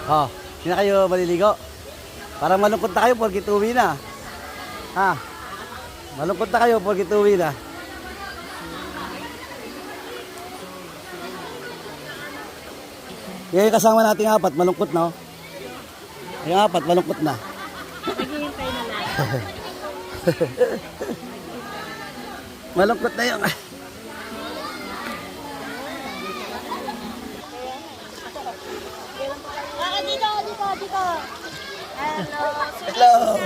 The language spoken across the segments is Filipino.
Oh, hindi na kayo maliligo. Parang malungkot na kayo porkit uwi na. Ha? Malungkot na kayo porkit uwi na. Yung kasama nating apat, malungkot na. Yung apat, malungkot na. Naghihintay na lang. Malungkot na yung... Dito. Hello. Hello.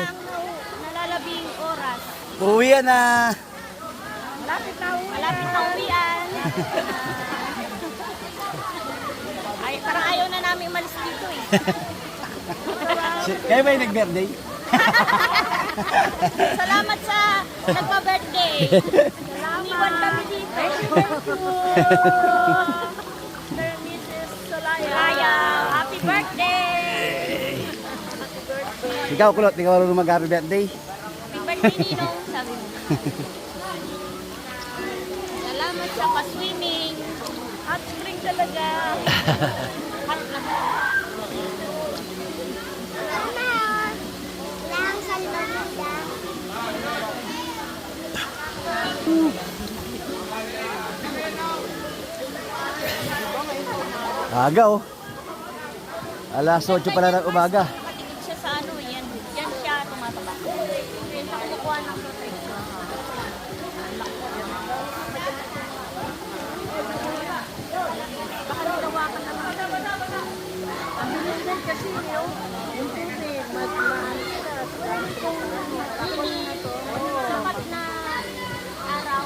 Nalalabing oras. Uwi na. Malapit na uwian. Ay, parang ayaw na namin umalis dito eh. Kayo ba yung nag-birthday? Salamat sa nagpa-birthday. Iniwan kami dito. Sir Mrs. Solaya. Happy birthday! Ikaw, Kulot, ikaw marunong mag-happy birthday? Happy birthday, Ninong, sabi mo. Salamat sa pa-swimming. Hot spring talaga. Hot na. Aga oh. Alas 8 pala ng umaga. Patingin siya sa ano, yan siya tumataba. Yan siya kumukuha ng protection. Baka nagawa ka naman. Ang bilis din kasi yung tubig, sapat na araw.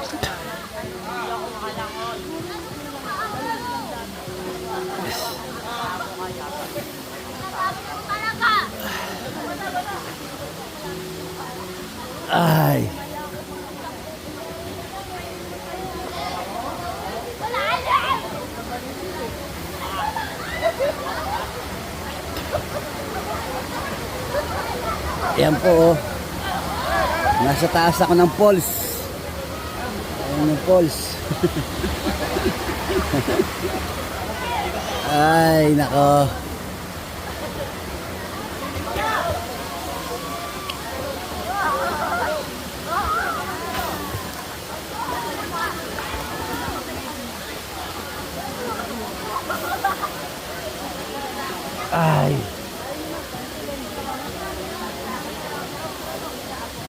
Ay. Yan po oh. Nasa taas ako ng falls. Ayan yung falls. Ay, nako. Ay.